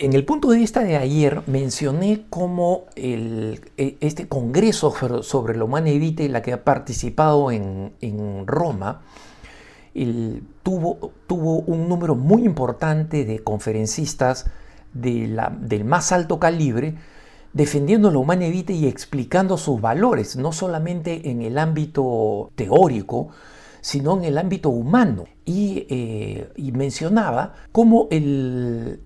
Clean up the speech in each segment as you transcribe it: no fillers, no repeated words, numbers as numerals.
En el punto de vista de ayer mencioné cómo este congreso sobre la Humanae Vitae, en la que ha participado en Roma, tuvo un número muy importante de conferencistas del más alto calibre defendiendo la Humanae Vitae y explicando sus valores, no solamente en el ámbito teórico, sino en el ámbito humano. Y mencionaba cómo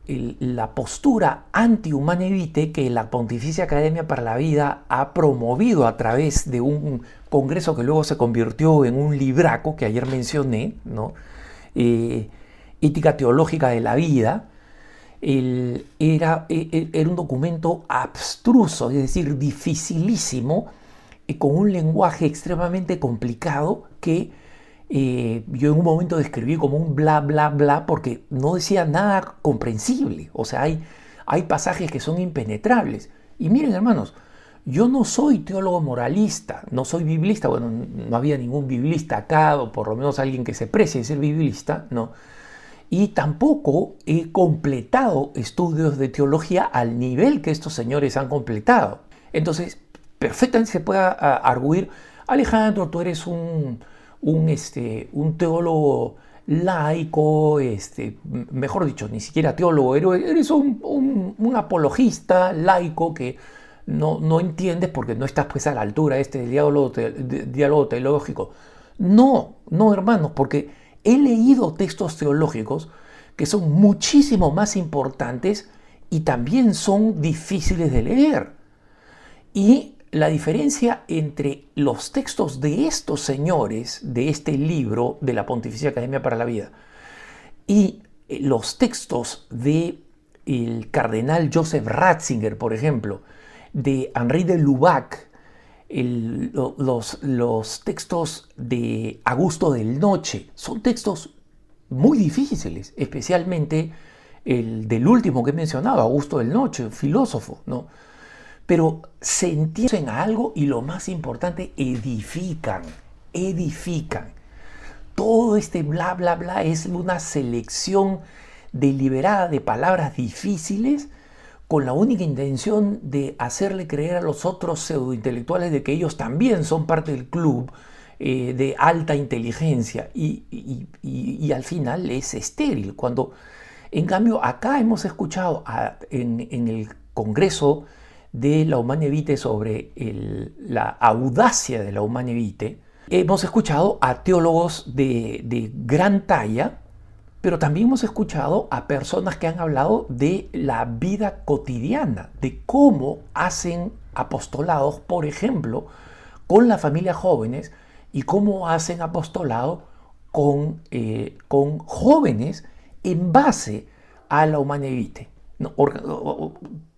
la postura anti-Humanae Vitae que la Pontificia Academia para la Vida ha promovido a través de un congreso que luego se convirtió en un libraco que ayer mencioné, ¿no? Ética Teológica de la Vida, era un documento abstruso, es decir, dificilísimo, con un lenguaje extremadamente complicado que yo en un momento describí como un bla bla bla porque no decía nada comprensible. O sea, hay pasajes que son impenetrables. Y miren, hermanos, yo no soy teólogo moralista, no soy biblista. Bueno, no había ningún biblista acá, o por lo menos alguien que se precie de ser biblista, ¿no? Y tampoco he completado estudios de teología al nivel que estos señores han completado. Entonces, perfectamente se puede arguir: Alejandro, tú eres un teólogo laico, mejor dicho, ni siquiera teólogo, eres un apologista laico que no entiendes porque no estás pues a la altura del diálogo teológico. No, hermanos, porque he leído textos teológicos que son muchísimo más importantes y también son difíciles de leer. Y la diferencia entre los textos de estos señores, de este libro de la Pontificia Academia para la Vida, y los textos de el cardenal Joseph Ratzinger, por ejemplo, de Henri de Lubac, los textos de Augusto del Noche, son textos muy difíciles, especialmente el del último que he mencionado, Augusto del Noche, filósofo, ¿no? Pero se entienden a algo y lo más importante, edifican. Todo este bla bla bla es una selección deliberada de palabras difíciles con la única intención de hacerle creer a los otros pseudointelectuales de que ellos también son parte del club de alta inteligencia y al final es estéril. Cuando en cambio acá hemos escuchado en el Congreso de la Humanae Vitae sobre la audacia de la Humanae Vitae, hemos escuchado a teólogos de gran talla, pero también hemos escuchado a personas que han hablado de la vida cotidiana, de cómo hacen apostolados, por ejemplo, con las familias jóvenes y cómo hacen apostolado con jóvenes en base a la Humanae Vitae, ¿no?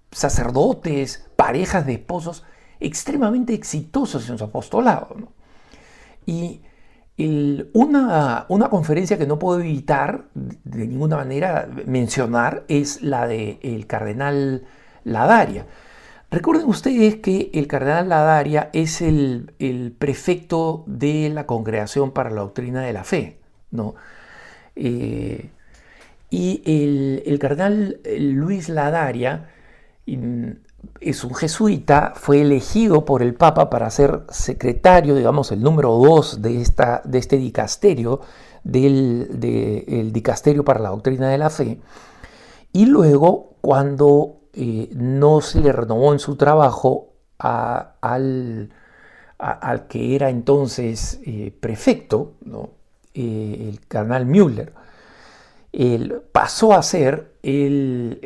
Sacerdotes, parejas de esposos extremadamente exitosos en su apostolado, ¿no? Y una conferencia que no puedo evitar de ninguna manera mencionar es la del cardenal Ladaria. Recuerden ustedes que el cardenal Ladaria es el prefecto de la Congregación para la Doctrina de la Fe, ¿no? Y el cardenal Luis Ladaria es un jesuita, fue elegido por el Papa para ser secretario, digamos, el número 2 de este dicasterio, del dicasterio para la doctrina de la fe. Y luego, cuando no se le renovó en su trabajo al que era entonces prefecto, ¿no? El cardenal Müller, él pasó a ser el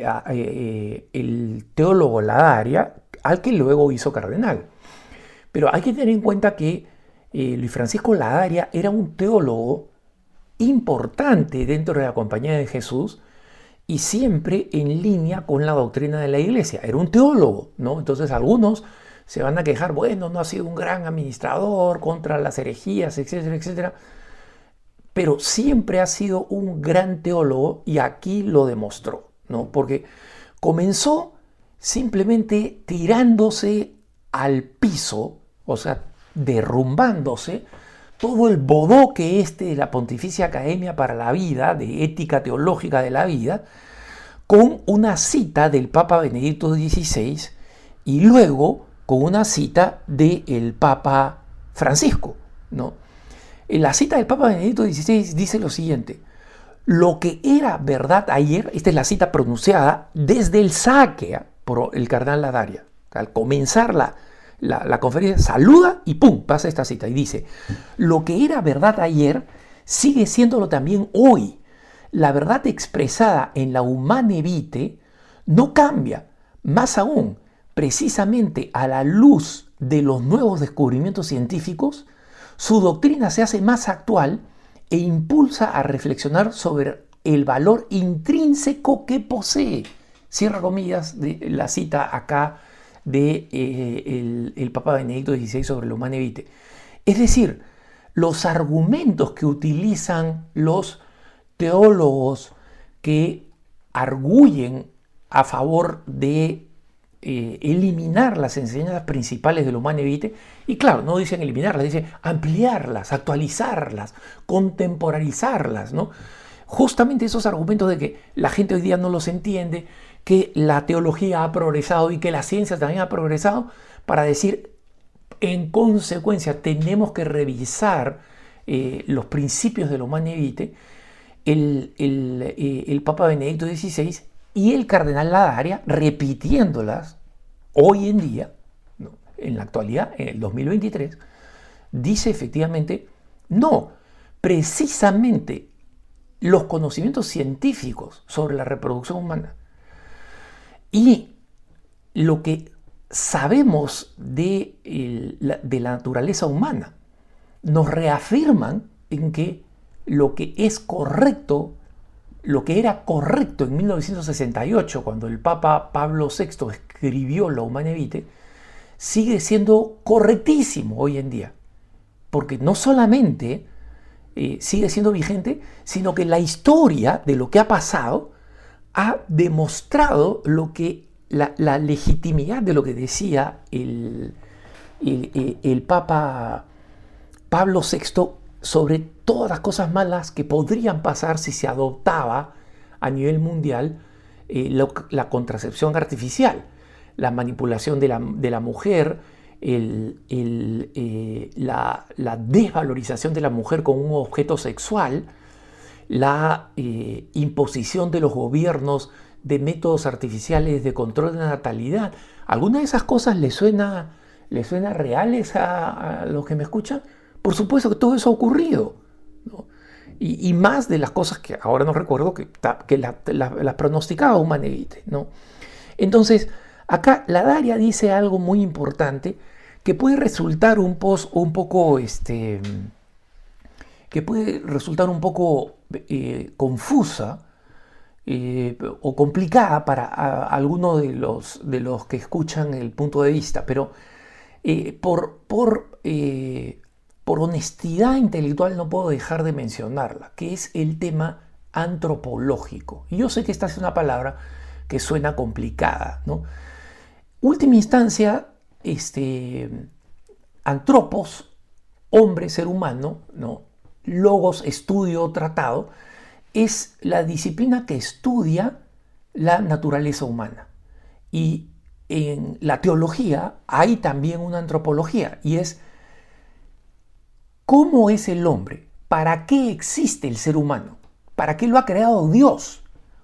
teólogo Ladaria, al que luego hizo cardenal. Pero hay que tener en cuenta que Luis Francisco Ladaria era un teólogo importante dentro de la Compañía de Jesús y siempre en línea con la doctrina de la Iglesia. Era un teólogo, ¿no? Entonces algunos se van a quejar: bueno, no ha sido un gran administrador contra las herejías, etcétera, etcétera. Pero siempre ha sido un gran teólogo y aquí lo demostró, ¿no? Porque comenzó simplemente tirándose al piso, o sea, derrumbándose todo el bodoque de la Pontificia Academia para la Vida, de ética teológica de la vida, con una cita del Papa Benedicto XVI y luego con una cita del Papa Francisco, ¿no? En la cita del Papa Benedicto XVI dice lo siguiente: lo que era verdad ayer, esta es la cita pronunciada desde el saque por el cardenal Ladaria. Al comenzar la conferencia, saluda y ¡pum!, pasa esta cita y dice: lo que era verdad ayer sigue siéndolo también hoy. La verdad expresada en la Humane Vitae no cambia. Más aún, precisamente a la luz de los nuevos descubrimientos científicos, su doctrina se hace más actual e impulsa a reflexionar sobre el valor intrínseco que posee. Cierra comillas de la cita acá de el Papa Benedicto XVI sobre la Humane Vitae. Es decir, los argumentos que utilizan los teólogos que arguyen a favor de eliminar las enseñanzas principales del Humane Vitae, y claro, no dicen eliminarlas, dicen ampliarlas, actualizarlas, contemporarizarlas, ¿no? Justamente esos argumentos de que la gente hoy día no los entiende, que la teología ha progresado y que la ciencia también ha progresado, para decir, en consecuencia, tenemos que revisar los principios del Humane Vitae. El Papa Benedicto XVI y el cardenal Ladaria, repitiéndolas hoy en día, ¿no?, en la actualidad, en el 2023, dice efectivamente, no, precisamente los conocimientos científicos sobre la reproducción humana y lo que sabemos de la naturaleza humana nos reafirman en que lo que es correcto, lo que era correcto en 1968, cuando el Papa Pablo VI escribió la Humane Vitae, sigue siendo correctísimo hoy en día. Porque no solamente sigue siendo vigente, sino que la historia de lo que ha pasado ha demostrado la legitimidad de lo que decía el Papa Pablo VI sobre todas las cosas malas que podrían pasar si se adoptaba a nivel mundial la contracepción artificial, la manipulación de la mujer, la desvalorización de la mujer como un objeto sexual, la imposición de los gobiernos de métodos artificiales de control de la natalidad. ¿Alguna de esas cosas les suena reales a los que me escuchan? Por supuesto que todo eso ha ocurrido, ¿no? Y más de las cosas que ahora no recuerdo que las pronosticaba Humane Vitae, ¿no? Entonces, acá Ladaria dice algo muy importante que puede resultar un poco confusa o complicada para algunos de los que escuchan el punto de vista, pero por honestidad intelectual no puedo dejar de mencionarla, que es el tema antropológico. Y yo sé que esta es una palabra que suena complicada, ¿no? Última instancia, antropos, hombre, ser humano, ¿no? Logos, estudio, tratado, es la disciplina que estudia la naturaleza humana. Y en la teología hay también una antropología, y es ¿cómo es el hombre? ¿Para qué existe el ser humano? ¿Para qué lo ha creado Dios?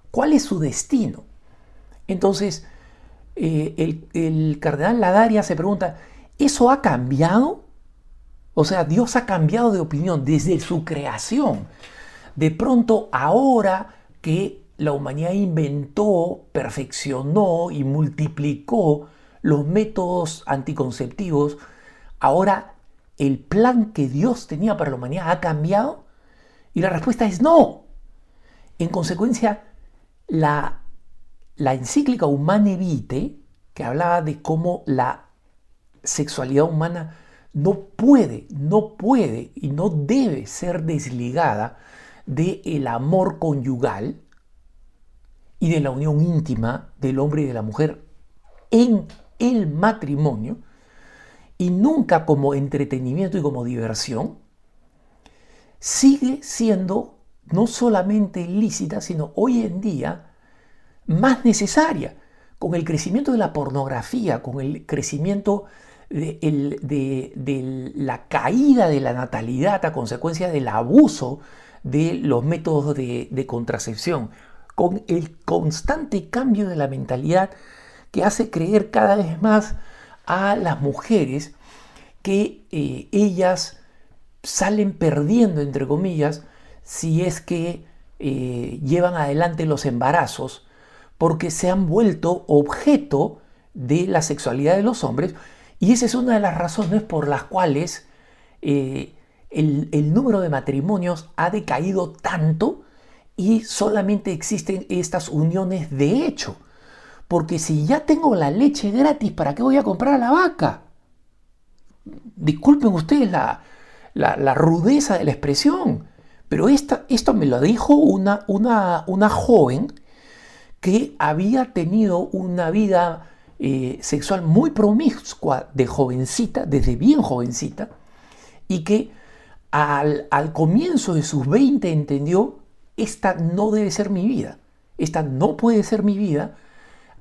¿Cuál es su destino? Entonces, el cardenal Ladaria se pregunta, ¿eso ha cambiado? O sea, Dios ha cambiado de opinión desde su creación. De pronto, ahora que la humanidad inventó, perfeccionó y multiplicó los métodos anticonceptivos, ahora ¿el plan que Dios tenía para la humanidad ha cambiado? Y la respuesta es no. En consecuencia, la encíclica Humane Vitae, que hablaba de cómo la sexualidad humana no puede y no debe ser desligada del amor conyugal y de la unión íntima del hombre y de la mujer en el matrimonio, y nunca como entretenimiento y como diversión, sigue siendo no solamente ilícita, sino hoy en día más necesaria. Con el crecimiento de la pornografía, con el crecimiento de la caída de la natalidad a consecuencia del abuso de los métodos de contracepción, con el constante cambio de la mentalidad que hace creer cada vez más a las mujeres que ellas salen perdiendo, entre comillas, si es que llevan adelante los embarazos, porque se han vuelto objeto de la sexualidad de los hombres, y esa es una de las razones por las cuales el número de matrimonios ha decaído tanto y solamente existen estas uniones de hecho. Porque si ya tengo la leche gratis, ¿para qué voy a comprar a la vaca? Disculpen ustedes la rudeza de la expresión, pero esto me lo dijo una joven que había tenido una vida sexual muy promiscua de jovencita, desde bien jovencita, y que al comienzo de sus 20 entendió: esta no debe ser mi vida, esta no puede ser mi vida,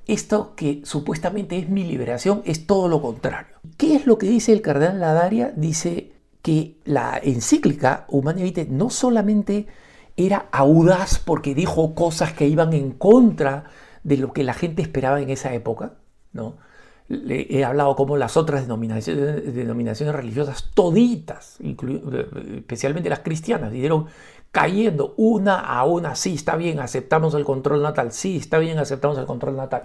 esto que supuestamente es mi liberación es todo lo contrario. ¿Qué es lo que dice el cardenal Ladaria? Dice que la encíclica Humanae Vitae no solamente era audaz porque dijo cosas que iban en contra de lo que la gente esperaba en esa época, ¿no? He hablado como las otras denominaciones religiosas toditas, especialmente las cristianas, dieron cayendo una a una: sí, está bien, aceptamos el control natal, sí, está bien, aceptamos el control natal.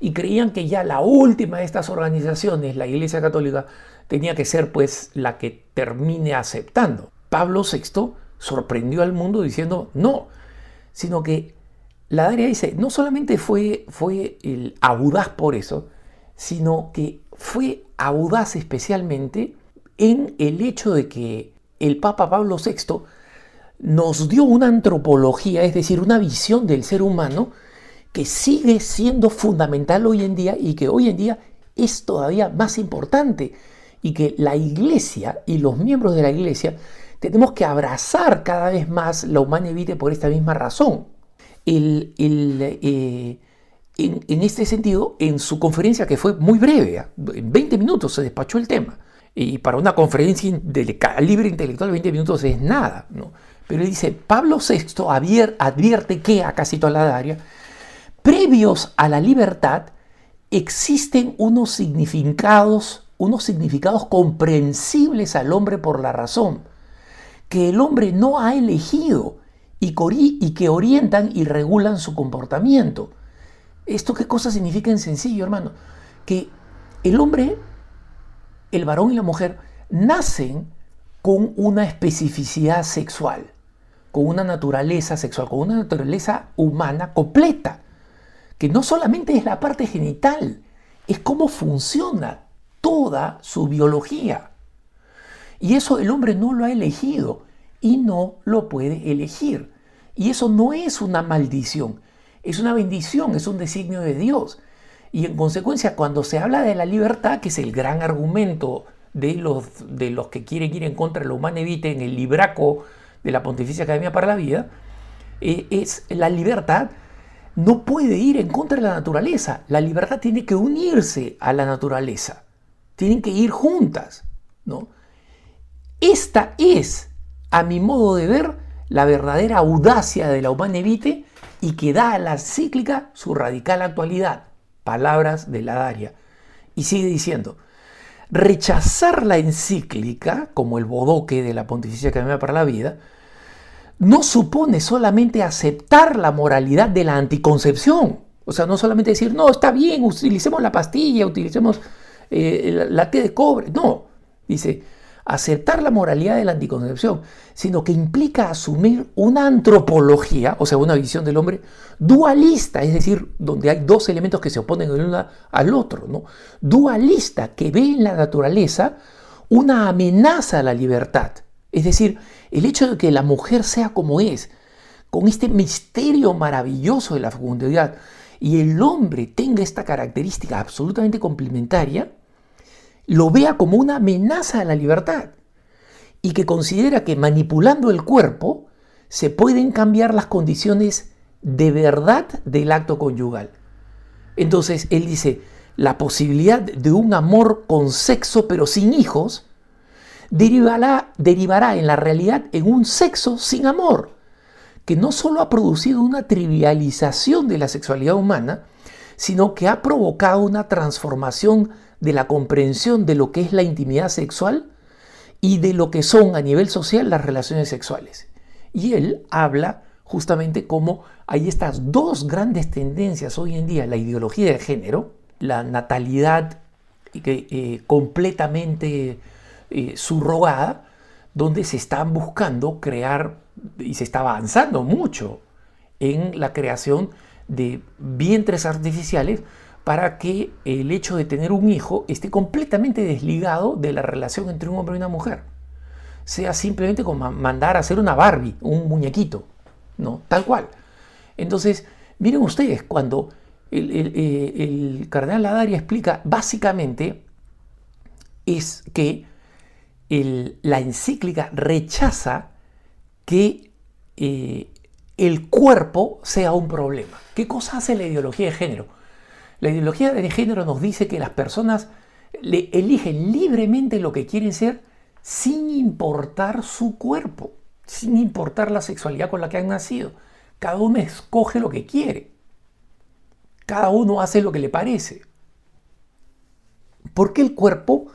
Y creían que ya la última de estas organizaciones, la Iglesia Católica, tenía que ser pues la que termine aceptando. Pablo VI sorprendió al mundo diciendo no, sino que Ladaria dice, no solamente fue el audaz por eso, sino que fue audaz especialmente en el hecho de que el Papa Pablo VI nos dio una antropología, es decir, una visión del ser humano que sigue siendo fundamental hoy en día y que hoy en día es todavía más importante, y que la Iglesia y los miembros de la Iglesia tenemos que abrazar cada vez más la Humanae Vitae por esta misma razón. En este sentido, en su conferencia, que fue muy breve, en 20 minutos se despachó el tema, y para una conferencia de calibre intelectual 20 minutos es nada, ¿no? Pero dice, Pablo VI advierte que, acá cito a Ladaria, previos a la libertad existen unos significados comprensibles al hombre por la razón, que el hombre no ha elegido y que orientan y regulan su comportamiento. ¿Esto qué cosa significa en sencillo, hermano? Que el hombre, el varón y la mujer, nacen con una especificidad sexual, con una naturaleza sexual, con una naturaleza humana completa, que no solamente es la parte genital, es cómo funciona toda su biología. Y eso el hombre no lo ha elegido y no lo puede elegir. Y eso no es una maldición, es una bendición, es un designio de Dios. Y en consecuencia, cuando se habla de la libertad, que es el gran argumento de los que quieren ir en contra de la Humanae Vitae en el libraco de la Pontificia Academia para la Vida, es la libertad no puede ir en contra de la naturaleza. La libertad tiene que unirse a la naturaleza. Tienen que ir juntas, ¿no? Esta es, a mi modo de ver, la verdadera audacia de la Humanae Vitae y que da a la encíclica su radical actualidad. Palabras de Ladaria. Y sigue diciendo, rechazar la encíclica, como el bodoque de la Pontificia Academia para la Vida, no supone solamente aceptar la moralidad de la anticoncepción. O sea, no solamente decir, no, está bien, utilicemos la pastilla, utilicemos la té de cobre. No, dice, aceptar la moralidad de la anticoncepción, sino que implica asumir una antropología, o sea, una visión del hombre dualista, es decir, donde hay dos elementos que se oponen el uno al otro, ¿no? Dualista, que ve en la naturaleza una amenaza a la libertad. Es decir, el hecho de que la mujer sea como es, con este misterio maravilloso de la fecundidad, y el hombre tenga esta característica absolutamente complementaria, lo vea como una amenaza a la libertad, y que considera que manipulando el cuerpo se pueden cambiar las condiciones de verdad del acto conyugal. Entonces él dice, la posibilidad de un amor con sexo pero sin hijos derivará en la realidad en un sexo sin amor, que no solo ha producido una trivialización de la sexualidad humana, sino que ha provocado una transformación de la comprensión de lo que es la intimidad sexual y de lo que son a nivel social las relaciones sexuales. Y él habla justamente cómo hay estas dos grandes tendencias hoy en día, la ideología de género, la natalidad completamente subrogada, donde se están buscando crear y se está avanzando mucho en la creación de vientres artificiales para que el hecho de tener un hijo esté completamente desligado de la relación entre un hombre y una mujer. Sea simplemente como mandar a hacer una Barbie, un muñequito, ¿no? Tal cual. Entonces, miren ustedes, cuando el cardenal Ladaria explica, básicamente es que la encíclica rechaza que el cuerpo sea un problema. ¿Qué cosa hace la ideología de género? La ideología de género nos dice que las personas eligen libremente lo que quieren ser sin importar su cuerpo, sin importar la sexualidad con la que han nacido. Cada uno escoge lo que quiere. Cada uno hace lo que le parece. Porque el cuerpo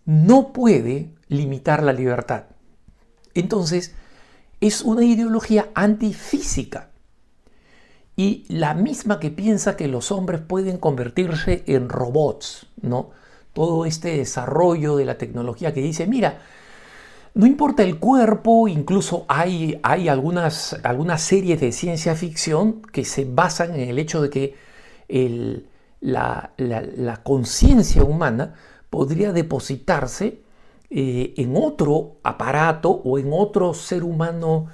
no puede limitar la libertad. Entonces, es una ideología antifísica y la misma que piensa que los hombres pueden convertirse en robots, ¿no? Todo este desarrollo de la tecnología que dice, mira, no importa el cuerpo, incluso hay algunas series de ciencia ficción que se basan en el hecho de que la conciencia humana podría depositarse en otro aparato o en otro ser humano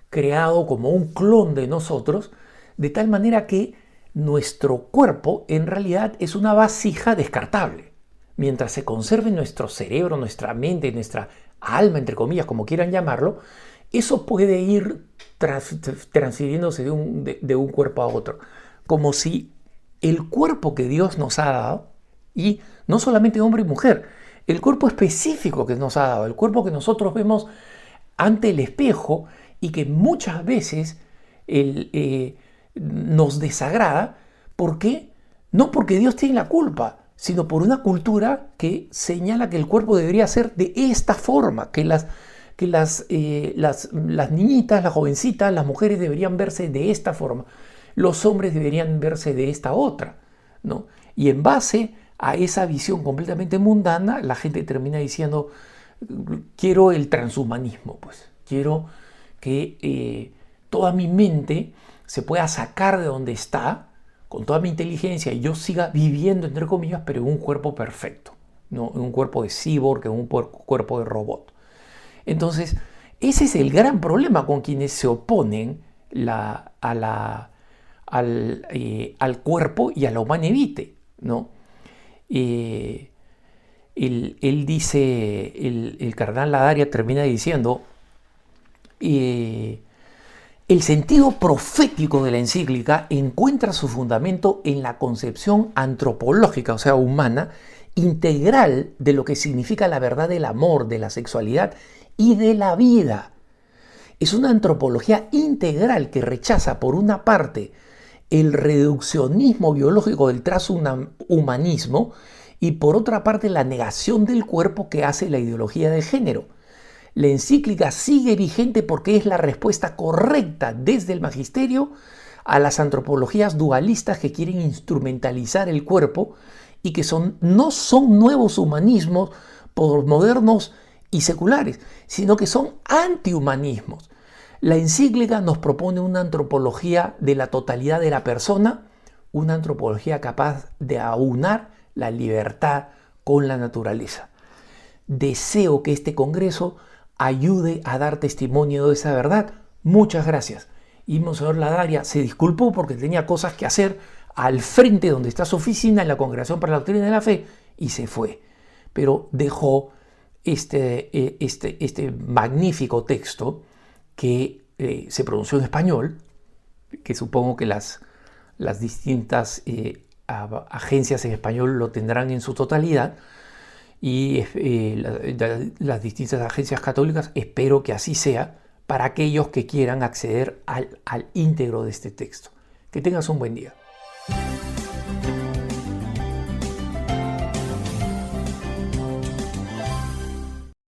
creado como un clon de nosotros, de tal manera que nuestro cuerpo en realidad es una vasija descartable. Mientras se conserve nuestro cerebro, nuestra mente, nuestra alma, entre comillas, como quieran llamarlo, eso puede ir transfiriéndose de un cuerpo a otro. Como si el cuerpo que Dios nos ha dado, y no solamente hombre y mujer, el cuerpo específico que nos ha dado, el cuerpo que nosotros vemos ante el espejo y que muchas veces nos desagrada, ¿por qué? No porque Dios tiene la culpa, sino por una cultura que señala que el cuerpo debería ser de esta forma, que las niñitas, las jovencitas, las mujeres deberían verse de esta forma, los hombres deberían verse de esta otra, ¿no? Y en base a esa visión completamente mundana, la gente termina diciendo, quiero el transhumanismo, pues, quiero que toda mi mente se pueda sacar de donde está, con toda mi inteligencia, y yo siga viviendo, entre comillas, pero en un cuerpo perfecto, ¿no? En un cuerpo de cyborg, en un cuerpo de robot. Entonces, ese es el gran problema con quienes se oponen al cuerpo y a la humana vitae, ¿no? Él dice, el cardenal Ladaria termina diciendo, el sentido profético de la encíclica encuentra su fundamento en la concepción antropológica, o sea, humana, integral de lo que significa la verdad del amor, de la sexualidad y de la vida. Es una antropología integral que rechaza, por una parte, el reduccionismo biológico del transhumanismo y, por otra parte, la negación del cuerpo que hace la ideología de género. La encíclica sigue vigente porque es la respuesta correcta desde el magisterio a las antropologías dualistas que quieren instrumentalizar el cuerpo y que no son nuevos humanismos modernos y seculares, sino que son antihumanismos. La encíclica nos propone una antropología de la totalidad de la persona, una antropología capaz de aunar la libertad con la naturaleza. Deseo que este congreso ayude a dar testimonio de esa verdad. Muchas gracias. Y Monseñor Ladaria se disculpó porque tenía cosas que hacer al frente donde está su oficina en la Congregación para la Doctrina de la Fe y se fue. Pero dejó este magnífico texto que se pronunció en español, que supongo que las distintas agencias en español lo tendrán en su totalidad, y las distintas agencias católicas, espero que así sea, para aquellos que quieran acceder al íntegro de este texto. Que tengas un buen día.